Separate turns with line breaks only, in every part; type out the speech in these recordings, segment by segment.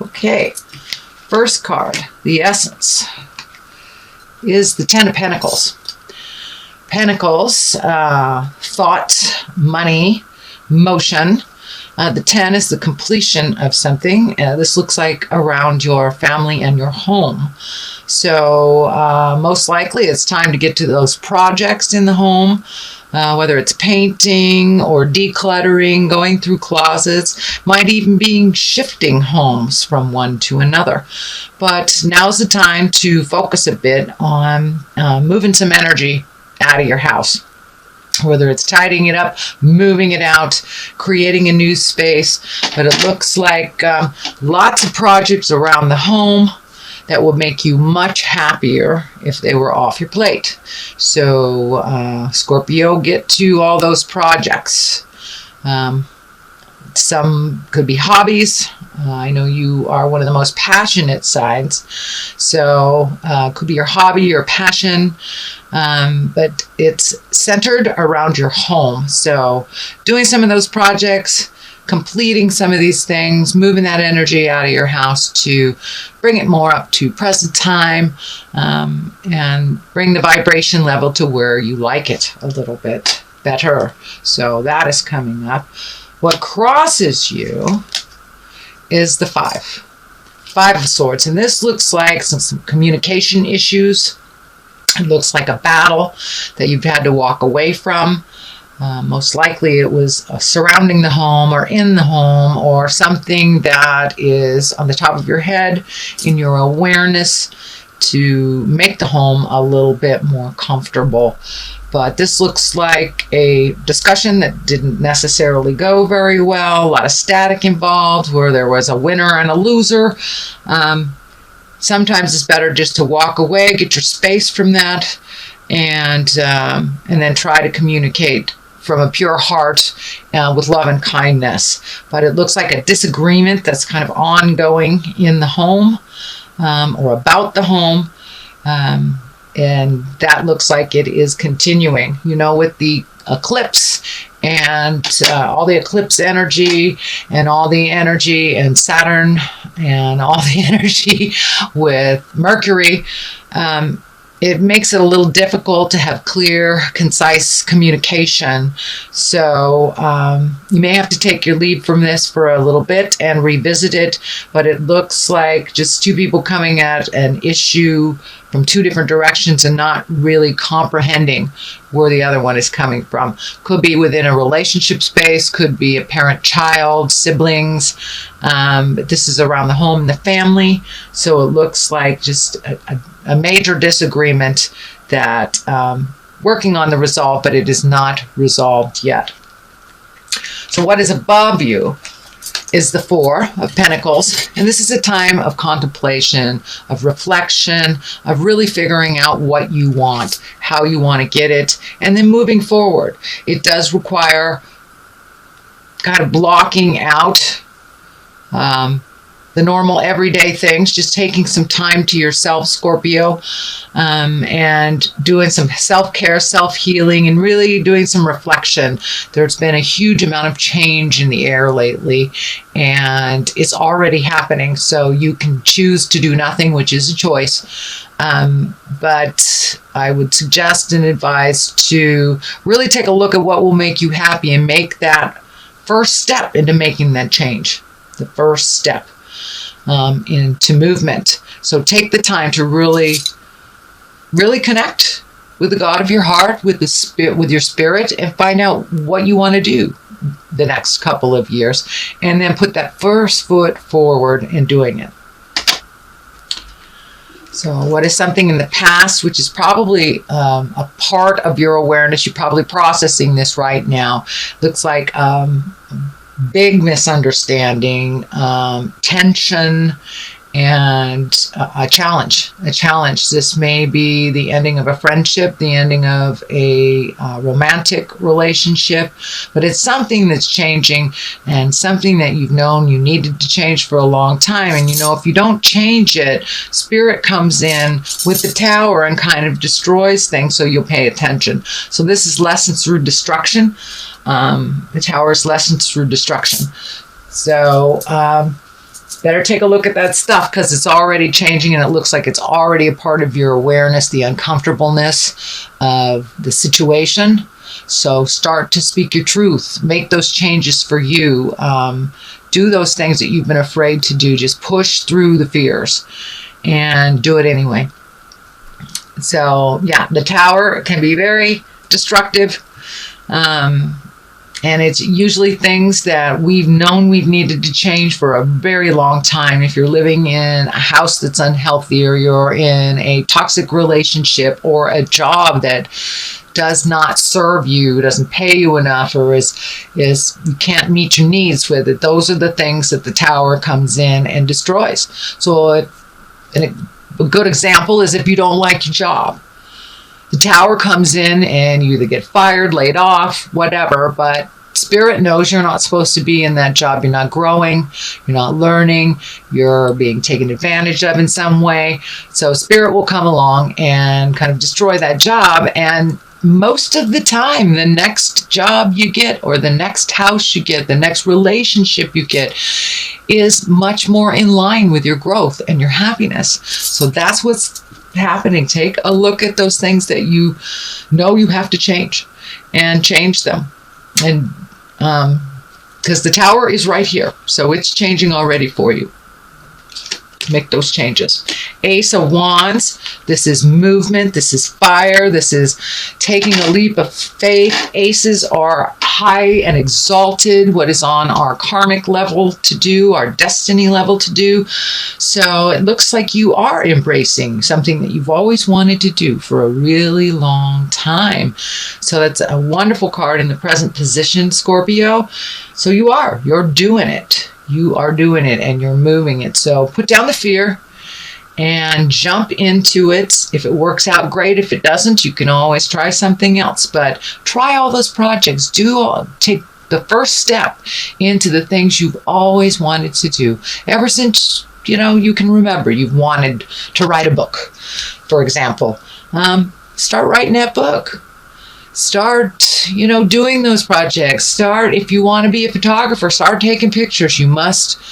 Okay, first card, the essence, is the Ten of Pentacles. Pentacles, thought, money, motion. The 10 is the completion of something. This looks like around your family and your home. So most likely it's time to get to those projects in the home, whether it's painting or decluttering, going through closets, might even be shifting homes from one to another. But now's the time to focus a bit on moving some energy out of your house. Whether it's tidying it up, moving it out, creating a new space. But it looks like lots of projects around the home that will make you much happier if they were off your plate. So, Scorpio, get to all those projects. Some could be hobbies. I know you are one of the most passionate signs. So could be your hobby, your passion, but it's centered around your home. So doing some of those projects, completing some of these things, moving that energy out of your house to bring it more up to present time, and bring the vibration level to where you like it a little bit better. So that is coming up. What crosses you is the Five of Swords. And this looks like some communication issues. It looks like a battle that you've had to walk away from. Most likely it was surrounding the home or in the home, or something that is on the top of your head in your awareness to make the home a little bit more comfortable. But this looks like a discussion that didn't necessarily go very well. A lot of static involved where there was a winner and a loser. Sometimes it's better just to walk away, get your space from that, and then try to communicate from a pure heart with love and kindness. But it looks like a disagreement that's kind of ongoing in the home, or about the home. And that looks like it is continuing, with the eclipse and all the eclipse energy and all the energy and Saturn and all the energy with Mercury. It makes it a little difficult to have clear, concise communication. So you may have to take your lead from this for a little bit and revisit it. But it looks like just two people coming at an issue from two different directions and not really comprehending where the other one is coming from. Could be within a relationship space, could be a parent-child, siblings. But this is around the home and the family. So it looks like just a major disagreement that working on the resolve, but it is not resolved yet. So what is above you is the Four of Pentacles. And this is a time of contemplation, of reflection, of really figuring out what you want, how you want to get it, and then moving forward. It does require kind of blocking out the normal everyday things, just taking some time to yourself, Scorpio, and doing some self-care, self-healing, and really doing some reflection. There's been a huge amount of change in the air lately, and it's already happening. So you can choose to do nothing, which is a choice. But I would suggest and advise to really take a look at what will make you happy and make that first step into making that change. The first step into movement. So take the time to really connect with the God of your heart, with the spirit, with your spirit, and find out what you want to do the next couple of years, and then put that first foot forward in doing it. So what is something in the past, which is probably a part of your awareness, you're probably processing this right now. Looks like big misunderstanding, tension, and a challenge. This may be the ending of a friendship, the ending of a romantic relationship, but it's something that's changing and something that you've known you needed to change for a long time. And if you don't change it, Spirit comes in with the Tower and kind of destroys things, so you'll pay attention. So this is lessons through destruction. The Tower is lessons through destruction. So better take a look at that stuff, because it's already changing and it looks like it's already a part of your awareness, the uncomfortableness of the situation. So start to speak your truth. Make those changes for you. Do those things that you've been afraid to do. Just push through the fears and do it anyway. So yeah, the Tower can be very destructive. And it's usually things that we've known we've needed to change for a very long time. If you're living in a house that's unhealthy, or you're in a toxic relationship, or a job that does not serve you, doesn't pay you enough, or is you can't meet your needs with it, those are the things that the Tower comes in and destroys. So a good example is if you don't like your job. The Tower comes in and you either get fired, laid off, whatever, but Spirit knows you're not supposed to be in that job. You're not growing, you're not learning, you're being taken advantage of in some way. So Spirit will come along and kind of destroy that job. And most of the time, the next job you get, or the next house you get, the next relationship you get, is much more in line with your growth and your happiness. So that's what's happening. Take a look at those things that you know you have to change, and change them. And because the Tower is right here, so it's changing already for you. Make those changes. Ace of Wands, this is movement, this is fire, this is taking a leap of faith. Aces are high and exalted, what is on our karmic level to do, our destiny level to do. So it looks like you are embracing something that you've always wanted to do for a really long time. So that's a wonderful card in the present position, Scorpio. So you're doing it. You are doing it and you're moving it. So put down the fear and jump into it. If it works out, great. If it doesn't, you can always try something else. But try all those projects. Take the first step into the things you've always wanted to do. Ever since, you can remember, you've wanted to write a book, for example. Start writing that book. Start, doing those projects. Start, if you want to be a photographer, start taking pictures. You must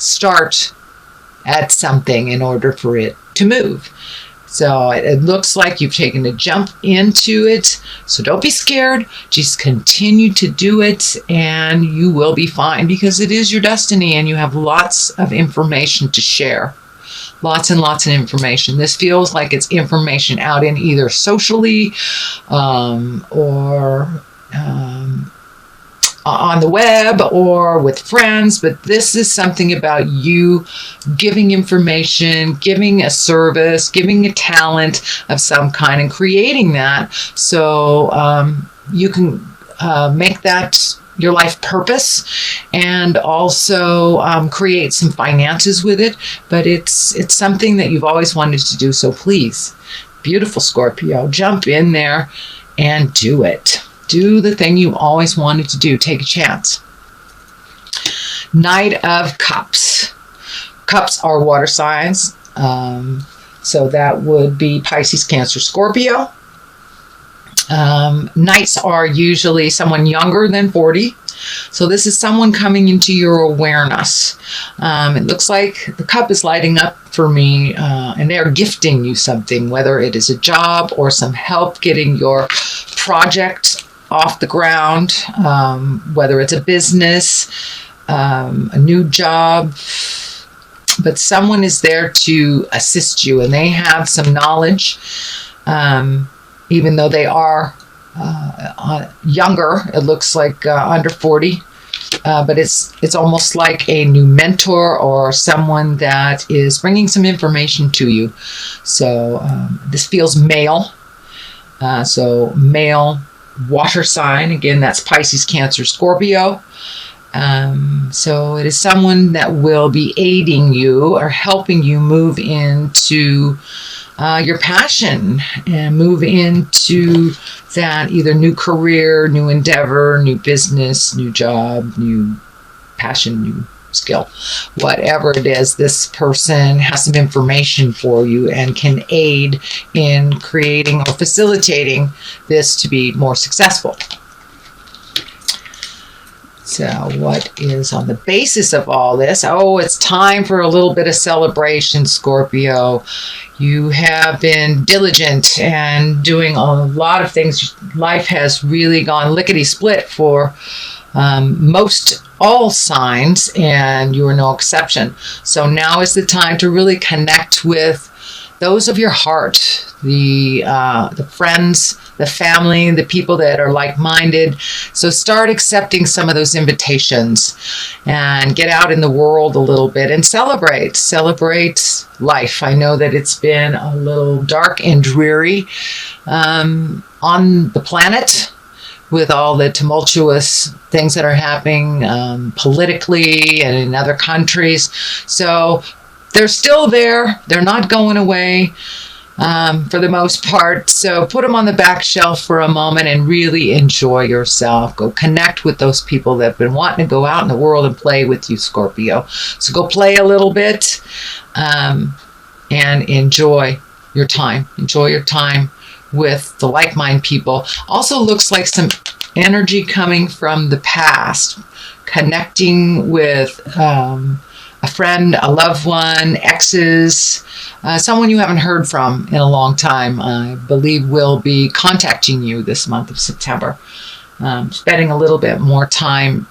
start at something in order for it to move. So it looks like you've taken a jump into it. So don't be scared. Just continue to do it and you will be fine, because it is your destiny and you have lots of information to share. Lots and lots of information. This feels like it's information out in either socially or on the web or with friends, but this is something about you giving information, giving a service, giving a talent of some kind, and creating that so you can make that your life purpose, and also create some finances with it. But it's something that you've always wanted to do. So please, beautiful Scorpio, jump in there and do it. Do the thing you always wanted to do. Take a chance. Knight of Cups. Cups are water signs. So that would be Pisces, Cancer, Scorpio. Knights are usually someone younger than 40. So this is someone coming into your awareness. It looks like the cup is lighting up for me, and they're gifting you something, whether it is a job or some help getting your project off the ground, whether it's a business, a new job. But someone is there to assist you, and they have some knowledge. Even though they are younger, it looks like under 40, but it's almost like a new mentor or someone that is bringing some information to you. So this feels male. So male water sign. Again, that's Pisces, Cancer, Scorpio. So it is someone that will be aiding you or helping you move into your passion and move into that either new career, new endeavor, new business, new job, new passion, new skill. Whatever it is, this person has some information for you and can aid in creating or facilitating this to be more successful. So what is on the basis of all this? Oh, it's time for a little bit of celebration, Scorpio. You have been diligent and doing a lot of things. Life has really gone lickety-split for most all signs, and you are no exception. So now is the time to really connect with those of your heart, the friends, the family, the people that are like-minded. So start accepting some of those invitations and get out in the world a little bit and celebrate life. I know that it's been a little dark and dreary on the planet with all the tumultuous things that are happening politically and in other countries. So they're still there. They're not going away for the most part. So put them on the back shelf for a moment and really enjoy yourself. Go connect with those people that have been wanting to go out in the world and play with you, Scorpio. So go play a little bit and enjoy your time. Enjoy your time with the like-minded people. Also looks like some energy coming from the past, connecting with a friend, a loved one, exes, someone you haven't heard from in a long time, I believe will be contacting you this month of September. Spending a little bit more time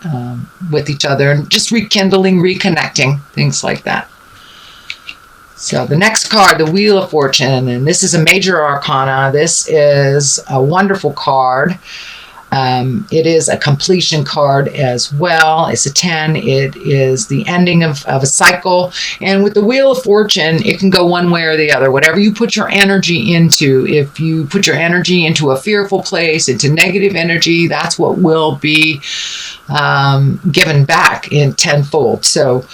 with each other and just rekindling, reconnecting, things like that. So the next card, the Wheel of Fortune, and this is a major arcana. This is a wonderful card. It is a completion card as well. It's a 10. It is the ending of a cycle. And with the Wheel of Fortune, it can go one way or the other. Whatever you put your energy into, if you put your energy into a fearful place, into negative energy, that's what will be given back in tenfold. So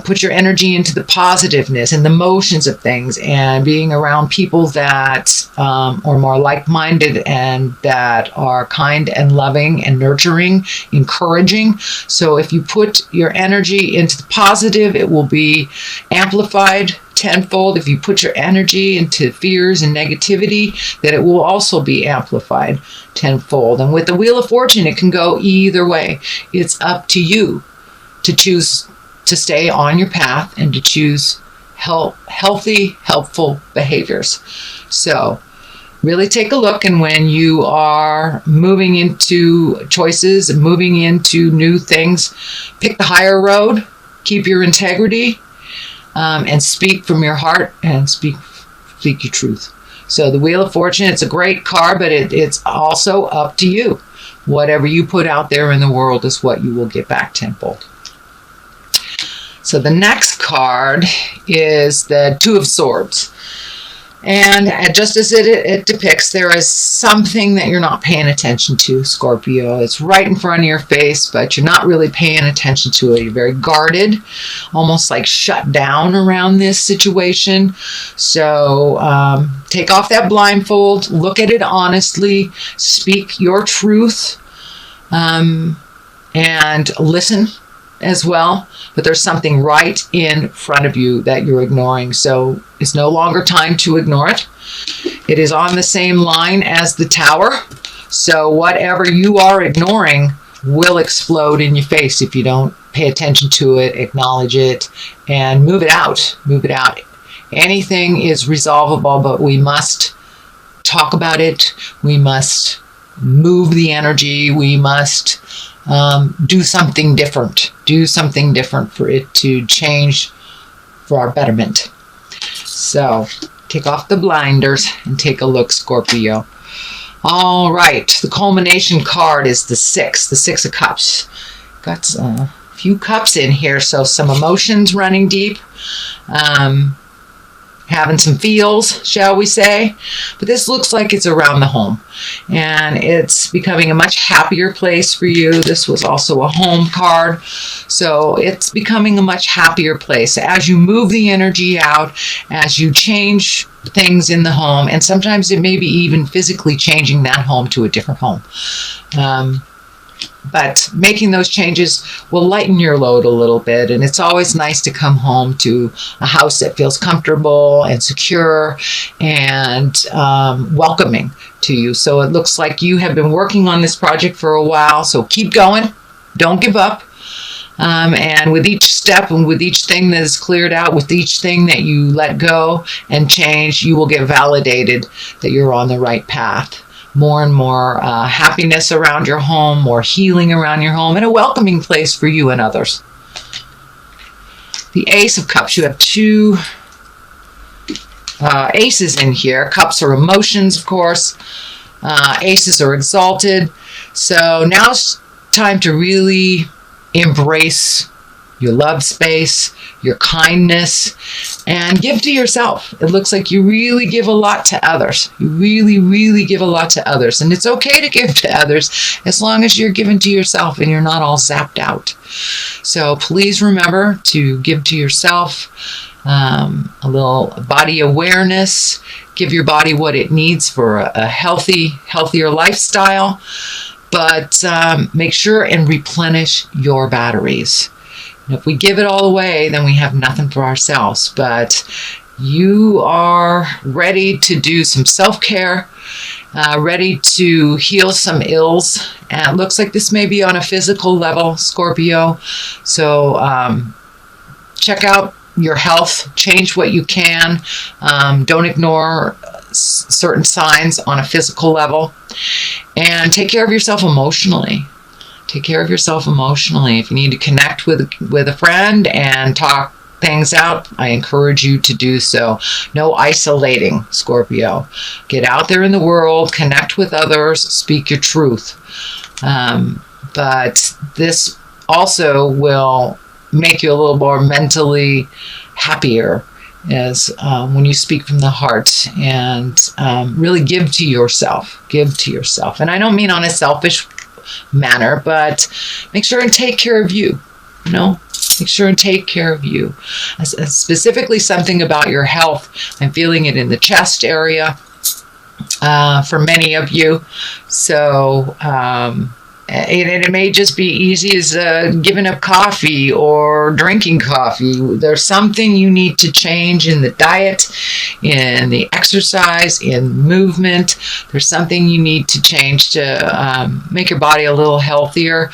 put your energy into the positiveness and the motions of things, and being around people that are more like-minded and that are kind and loving and nurturing, encouraging. So if you put your energy into the positive, it will be amplified tenfold. If you put your energy into fears and negativity, that it will also be amplified tenfold. And with the Wheel of Fortune, it can go either way. It's up to you to choose to stay on your path and to choose healthy, helpful behaviors. So really take a look, and when you are moving into choices and moving into new things, pick the higher road, keep your integrity, and speak from your heart and speak your truth. So the Wheel of Fortune, it's a great card, but it's also up to you. Whatever you put out there in the world is what you will get back tenfold. So the next card is the Two of Swords. And just as it depicts, there is something that you're not paying attention to, Scorpio. It's right in front of your face, but you're not really paying attention to it. You're very guarded, almost like shut down around this situation. So take off that blindfold, look at it honestly, speak your truth, and listen as well. But there's something right in front of you that you're ignoring. So it's no longer time to ignore it. It is on the same line as the Tower. So whatever you are ignoring will explode in your face if you don't pay attention to it, acknowledge it, and move it out. Move it out. Anything is resolvable, but we must talk about it. We must move the energy. We must do something different. Do something different for it to change for our betterment. So take off the blinders and take a look, Scorpio. All right, the culmination card is the Six of Cups. Got a few cups in here, so some emotions running deep. Having some feels, shall we say. But this looks like it's around the home. And it's becoming a much happier place for you. This was also a home card. So it's becoming a much happier place. As you move the energy out, as you change things in the home, and sometimes it may be even physically changing that home to a different home. But making those changes will lighten your load a little bit. And it's always nice to come home to a house that feels comfortable and secure and welcoming to you. So it looks like you have been working on this project for a while. So keep going. Don't give up. And with each step and with each thing that is cleared out, with each thing that you let go and change, you will get validated that you're on the right path. More and more happiness around your home, more healing around your home, and a welcoming place for you and others. The Ace of Cups, you have two aces in here. Cups are emotions, of course. Aces are exalted. So now it's time to really embrace your love space, your kindness, and give to yourself. It looks like you really give a lot to others. You really, really give a lot to others. And it's okay to give to others as long as you're giving to yourself and you're not all zapped out. So please remember to give to yourself, a little body awareness. Give your body what it needs for a healthier lifestyle. But make sure and replenish your batteries. And if we give it all away, then we have nothing for ourselves. But you are ready to do some self-care, ready to heal some ills. And it looks like this may be on a physical level, Scorpio. So check out your health, change what you can. Don't ignore certain signs on a physical level. And take care of yourself emotionally. Take care of yourself emotionally. If you need to connect with a friend and talk things out, I encourage you to do so. No isolating, Scorpio. Get out there in the world, connect with others, speak your truth. But this also will make you a little more mentally happier as when you speak from the heart and really give to yourself. Give to yourself. And I don't mean on a selfish manner, but make sure and take care of you. You know, make sure and take care of you. Specifically something about your health. I'm feeling it in the chest area for many of you. So it may just be easy as giving up coffee or drinking coffee. There's something you need to change in the diet, in the exercise, in movement. There's something you need to change to make your body a little healthier.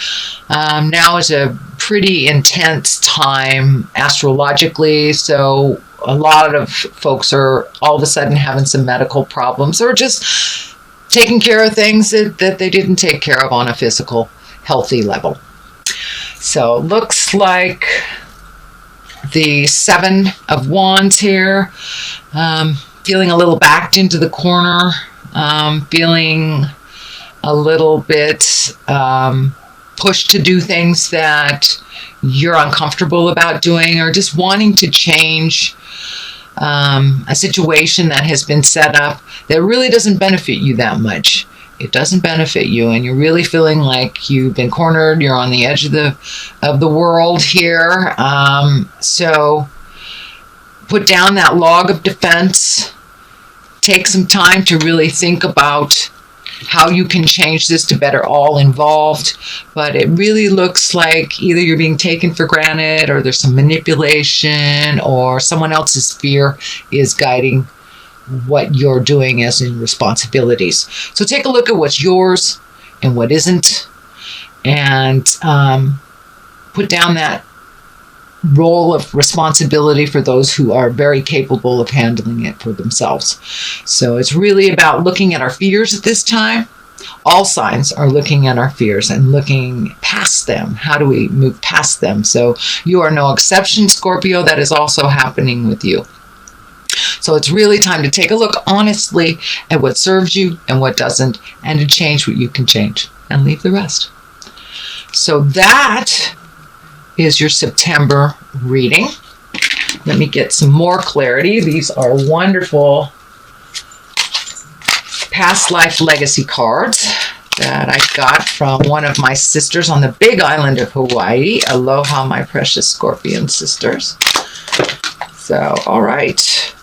Now is a pretty intense time astrologically, so a lot of folks are all of a sudden having some medical problems or just taking care of things that they didn't take care of on a physical, healthy level. So looks like the Seven of Wands here. Feeling a little backed into the corner. Feeling a little bit pushed to do things that you're uncomfortable about doing, or just wanting to change a situation that has been set up that really doesn't benefit you that much. It doesn't benefit you, and you're really feeling like you've been cornered. You're on the edge of the world here. So put down that log of defense. Take some time to really think about how you can change this to better all involved. But it really looks like either you're being taken for granted, or there's some manipulation, or someone else's fear is guiding what you're doing as in responsibilities. So take a look at what's yours and what isn't, and put down that role of responsibility for those who are very capable of handling it for themselves. So it's really about looking at our fears at this time. All signs are looking at our fears and looking past them. How do we move past them? So you are no exception, Scorpio. That is also happening with you. So it's really time to take a look honestly at what serves you and what doesn't, and to change what you can change and leave the rest. So that is your September reading. Let me get some more clarity. These are wonderful past life legacy cards that I got from one of my sisters on the big island of Hawaii. Aloha, my precious Scorpion sisters. So, all right.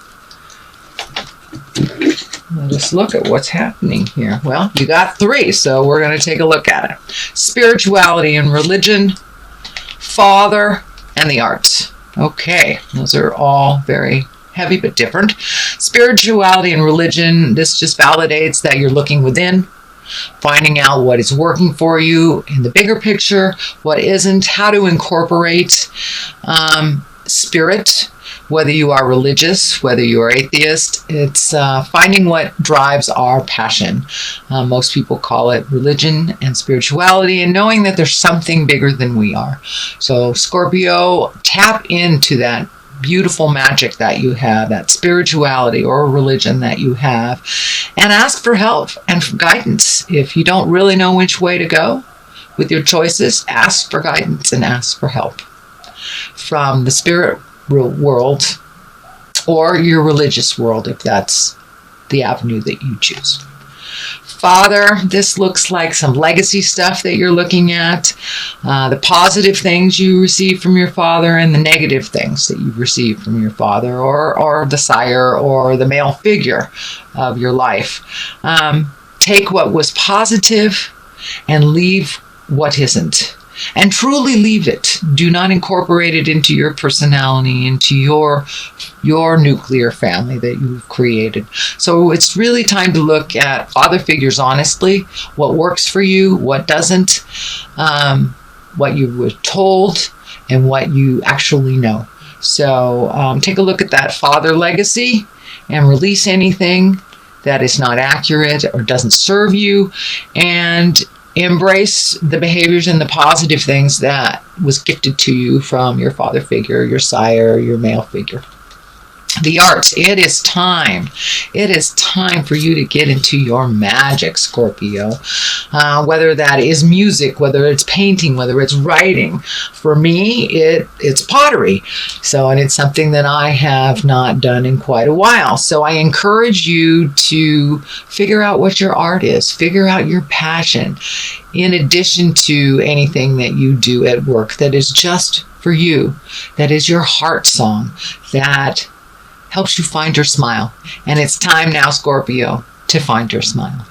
Let us look at what's happening here. Well, you got 3, so we're going to take a look at it. Spirituality and religion, father, and the arts. Okay, those are all very heavy but different. Spirituality and religion, this just validates that you're looking within. finding out what is working for you in the bigger picture, what isn't, how to incorporate spirit, whether you are religious, whether you are atheist. It's finding what drives our passion. Most people call it religion and spirituality, and knowing that there's something bigger than we are. So Scorpio, tap into that beautiful magic that you have, that spirituality or religion that you have, and ask for help and for guidance. If you don't really know which way to go with your choices, ask for guidance and ask for help from the spirit world or your religious world, if that's the avenue that you choose. Father, this looks like some legacy stuff that you're looking at, the positive things you receive from your father and the negative things that you've received from your father or the sire or the male figure of your life. Take what was positive and leave what isn't. And truly leave it. Do not incorporate it into your personality, into your nuclear family that you've created. So it's really time to look at father figures honestly, what works for you, what doesn't, what you were told, and what you actually know. So take a look at that father legacy and release anything that is not accurate or doesn't serve you, and embrace the behaviors and the positive things that was gifted to you from your father figure, your sire, your male figure. The arts, it is time. It is time for you to get into your magic, Scorpio. Whether that is music, whether it's painting, whether it's writing. For me, it's pottery. And it's something that I have not done in quite a while. So I encourage you to figure out what your art is. Figure out your passion. In addition to anything that you do at work that is just for you. That is your heart song. That helps you find your smile. And it's time now, Scorpio, to find your smile.